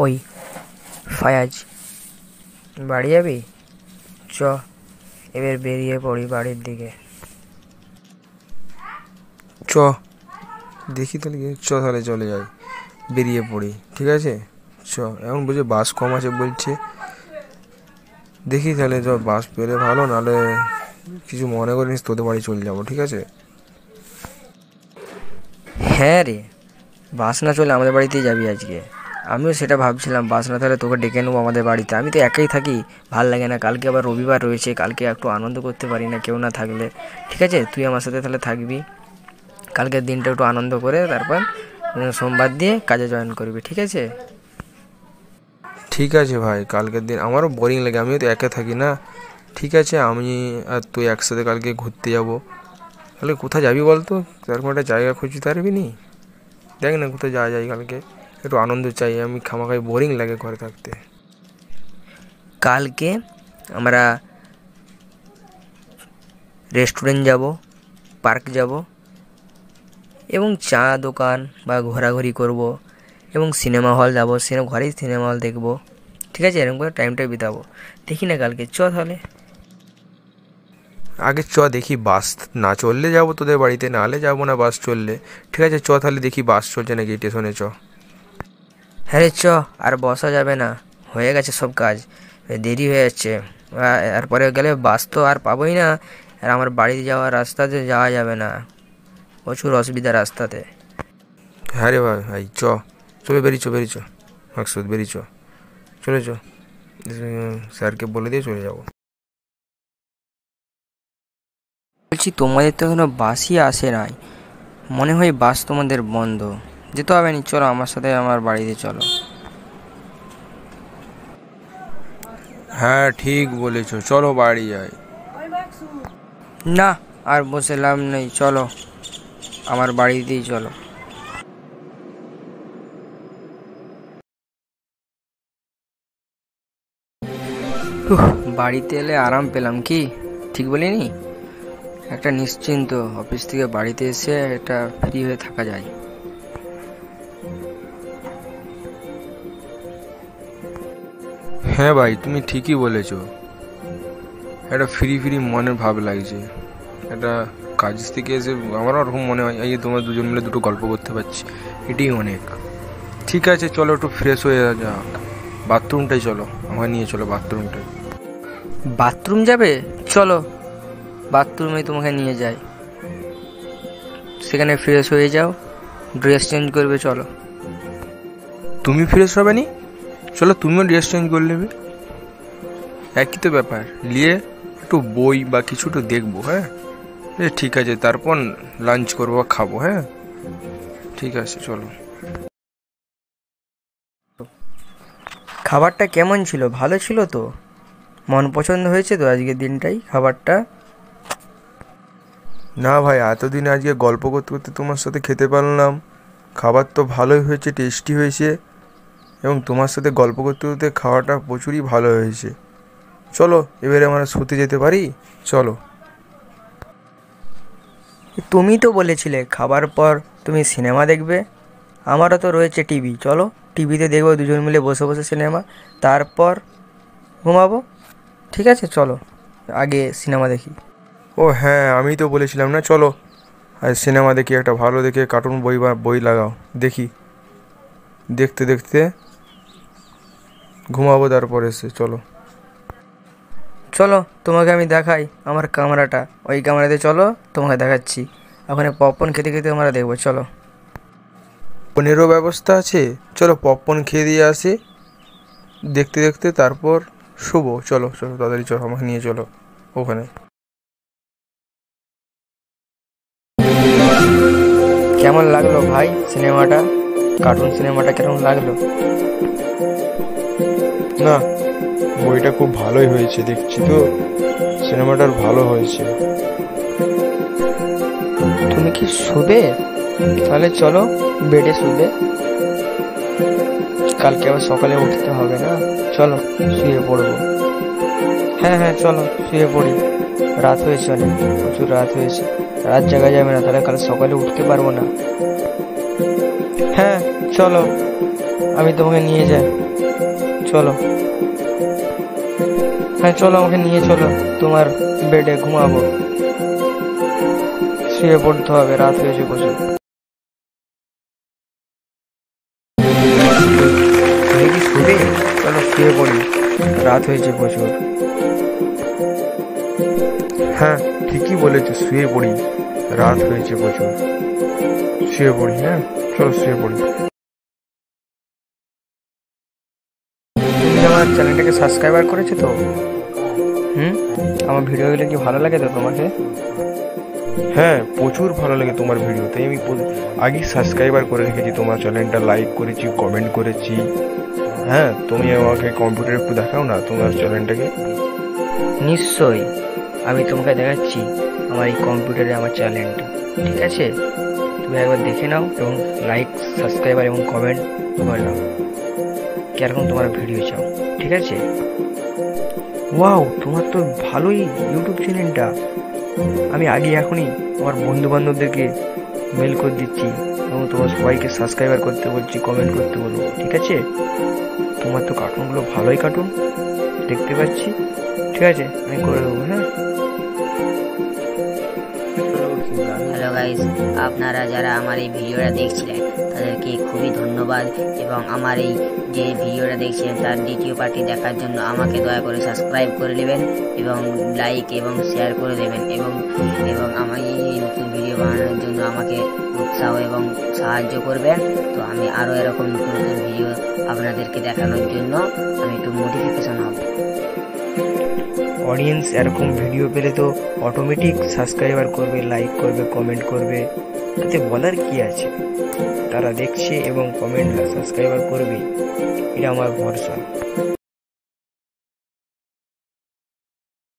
ওই ফায়াজ, বাড়ি যাবি? চ এবার বেরিয়ে পড়ি বাড়ির দিকে। চ দেখি তাহলে তাহলে চলে যাই, বেরিয়ে পড়ি, ঠিক আছে? এখন বুঝে বাস কম আছে বলছে, দেখি তাহলে বাস পেলে ভালো, নাহলে কিছু মনে করিস তোদের বাড়ি চলে যাবো, ঠিক আছে? হ্যাঁ রে, বাস না চলে আমাদের বাড়িতেই যাবি আজকে? আমিও সেটা ভাবছিলাম, বাস না তাহলে তোকে ডেকে নেবো আমাদের বাড়িতে। আমি তো একাই থাকি, ভাল লাগে না। কালকে আবার রবিবার রয়েছে, কালকে একটু আনন্দ করতে পারি না কেউ না থাকলে। ঠিক আছে, তুই আমার সাথে তাহলে থাকবি, কালকের দিনটা একটু আনন্দ করে তারপর সোমবার দিয়ে কাজে জয়েন করবি, ঠিক আছে? ঠিক আছে ভাই, কালকের দিন আমারও বোরিং লাগে, আমিও তো একা থাকি না। ঠিক আছে, আমি আর তুই একসাথে কালকে ঘুরতে যাব। তাহলে কোথায় যাবি বল তো? তারপর একটা জায়গা খুঁজতে পারবি নি? দেখ না কোথায় যাওয়া যায় কালকে, একটু আনন্দ চাই, আমি খামাখাই বোরিং লাগে ঘরে থাকতে। কালকে আমরা রেস্টুরেন্ট যাব, পার্ক যাব এবং চা দোকান বা ঘোরাঘুরি করব এবং সিনেমা হল যাব, ঘরেই সিনেমা হল দেখব, ঠিক আছে? এরকম করে টাইমটা বিতাবো। দেখি না কালকে, চ তাহলে। আগে দেখি বাস না চললে যাবো তোদের বাড়িতে, নাহলে যাবো না বাস চললে। ঠিক আছে, তাহলে দেখি বাস চলছে নাকি স্টেশনে। হ্যাঁ রে, আর বসা যাবে না, হয়ে গেছে সব কাজ, দেরি হয়ে যাচ্ছে। এরপরে গেলে বাস তো আর পাবোই না, আর আমার বাড়িতে যাওয়ার রাস্তাতে যাওয়া যাবে না, প্রচুর অসুবিধা রাস্তাতে। হ্যাঁ রে ভাই, চলে বেরিয়ে চ মাকসুদ, বেরিয়ে চলে স্যারকে বলে দিয়ে চলে যাবো। বলছি, তোমাদের তো এখনো বাসই আসে নাই, মনে হয় বাস তোমাদের বন্ধ। যেতে হবে নি, চলো আমার সাথে আমার বাড়িতে চলো। হ্যাঁ ঠিক বলেছ, চলো বাড়ি যাই। না, আর বসে লাভ নেই, চলো আমার বাড়িতেই চলো। বাড়িতে এলে আরাম পেলাম, কি ঠিক বলিনি? একটা নিশ্চিন্ত, অফিস থেকে বাড়িতে এসে একটা ফ্রি হয়ে থাকা যায়। হ্যাঁ ভাই, তুমি ঠিকই বলেছ, একটা ফ্রি মনের ভাব লাগছে। একটা কাজ থেকে এসে আমারও ওরকম মনে হয় এই তোমরা দুজন মিলে দুটো গল্প করতে পারছি, এটাই অনেক। ঠিক আছে, চলো একটু ফ্রেশ হয়ে যাক, বাথরুমটাই চলো, আমাকে নিয়ে চলো বাথরুমটাই। বাথরুম যাবে? চলো বাথরুমে তোমাকে নিয়ে যাই, সেখানে ফ্রেশ হয়ে যাও, ড্রেস চেঞ্জ করবে, চলো। তুমি ফ্রেশ হবে নি? চলো তুমিও ড্রেস চেঞ্জ করে নেবে, একই তো ব্যাপার। নিয়ে একটু বই বা কিছু একটু দেখবো, হ্যাঁ? ঠিক আছে, তারপর লাঞ্চ করবো, খাবো, হ্যাঁ? ঠিক আছে, চলো। খাবারটা কেমন ছিল? ভালো ছিল তো? মন পছন্দ হয়েছে তো আজকের দিনটাই খাবারটা? না ভাই, এতদিন আজকে গল্প করতে করতে তোমার সাথে খেতে পারলাম, খাবার তো ভালোই হয়েছে, টেস্টি হয়েছে, এবং তোমার সাথে গল্প করতে করতে খাওয়াটা প্রচুরই ভালো হয়েছে। চলো এবারে আমরা শুতে যেতে পারি, চলো। তুমি তো বলেছিলে খাবার পর তুমি সিনেমা দেখবে, আমারও তো রয়েছে টিভি, চলো টিভিতে দেখবো দুজন মিলে বসে বসে সিনেমা, তারপর ঘুমাবো। ঠিক আছে, চলো আগে সিনেমা দেখি। ও হ্যাঁ, আমি তো বলেছিলাম না, চলো আর সিনেমা দেখি, একটা ভালো দেখে কার্টুন বই বা বই লাগাও, দেখি, দেখতে দেখতে ঘুমাবো, তারপর এসে চলো। চলো তোমাকে আমি দেখাই আমার ক্যামেরাটা, ওই ক্যামেরাতে চলো, তোমাকে দেখাচ্ছি। ওখানে পপকর্ন খেতে খেতে আমরা দেখবো, চলো। পনেরও ব্যবস্থা আছে, চলো পপকর্ন খেয়ে দিয়ে আসি, দেখতে দেখতে তারপর শুবো। চলো তাড়াতাড়ি চলো, আমাকে নিয়ে চলো ওখানে। কেমন লাগলো ভাই সিনেমাটা? কার্টুন সিনেমাটা কেমন লাগলো? না, বইটা খুব ভালোই হয়েছে, দেখছি তো সিনেমাটার ভালো হয়েছে। তুমি কি শুবে? তাহলে চলো বেডে শুবে, কালকে আবার সকালে উঠতে হবে না, চলো শুয়ে পড়বো। হ্যাঁ চলো শুয়ে পড়ি, রাত হয়েছে অনেক, প্রচুর রাত হয়েছে, রাত জাগা যাবে না, তাহলে কাল সকালে উঠতে পারবো না। হ্যাঁ চলো। আমি তোমাকে নিয়ে যাই, চলো। হ্যাঁ চলো, আমাকে নিয়ে চলো, তোমার বেডে ঘুমাবো, শুয়ে পড়তে হবে, রাত হয়েছে প্রচুর। তুমি কি শুবে? চলো শুয়ে পড়ি, রাত হয়েছে প্রচুর। হ্যাঁ ঠিকই বলেছো, শুয়ে পড়ি, রাত হয়েছে প্রচুর, শুয়ে পড়ি। হ্যাঁ চলো শুয়ে পড়ি। তুমি আমার চ্যানেলটাকে সাবস্ক্রাইবার করেছো তো? আমার ভিডিওগুলো কি ভালো লাগে তো তোমাকে? হ্যাঁ প্রচুর ভালো লাগে তোমার ভিডিও, তাই আমি আগেই সাবস্ক্রাইবার করে রেখেছি তোমার চ্যানেলটা, লাইক করেছি, কমেন্ট করেছি। হ্যাঁ তুমি আমাকে কম্পিউটারে একটু দেখাও না তোমার চ্যানেলটাকে। নিশ্চয়ই, আমি তোমাকে দেখাচ্ছি আমার এই কম্পিউটারে আমার চ্যানেলটা, ঠিক আছে? তুমি একবার দেখে নাও এবং লাইক, সাবস্ক্রাইবার এবং কমেন্ট করে নাও কিরকম তোমার ভিডিও চাও, ঠিক আছে? ওয়াও, তোমার তো ভালোই ইউটিউব চ্যানেলটা। আমি আগে এখনই আমার বন্ধু বান্ধবদেরকে মেল করে দিচ্ছি এবং তোমার সবাইকে সাবস্ক্রাইবার করতে বলছি, কমেন্ট করতে বলবো, ঠিক আছে? তোমার তো কার্টুনগুলো ভালোই কার্টুন দেখতে পাচ্ছি, ঠিক আছে, আমি করে দেবো। হ্যাঁ হ্যালো গাইস, আপনারা যারা আমার এই ভিডিওটা দেখছিলেন তাদেরকে খুবই ধন্যবাদ, এবং আমার এই যে ভিডিওটা দেখছিলেন তার দ্বিতীয় পার্টি দেখার জন্য আমাকে দয়া করে সাবস্ক্রাইব করে নেবেন এবং লাইক এবং শেয়ার করে দেবেন, এবং আমার এই নতুন ভিডিও বানানোর জন্য আমাকে উৎসাহ এবং সাহায্য করবেন। তো আমি আরও এরকম নতুন নতুন ভিডিও আপনাদেরকে দেখানোর জন্য আমি একটু মোটিফিকেশন হব। অডিয়েন্স এরকম ভিডিও পেলে তো অটোমেটিক সাবস্ক্রাইবার করবে, লাইক করবে, কমেন্ট করবে, তাতে বলার কি আছে? তারা দেখছে এবং কমেন্ট সাবস্ক্রাইবার করবে, এটা আমার ভরসা।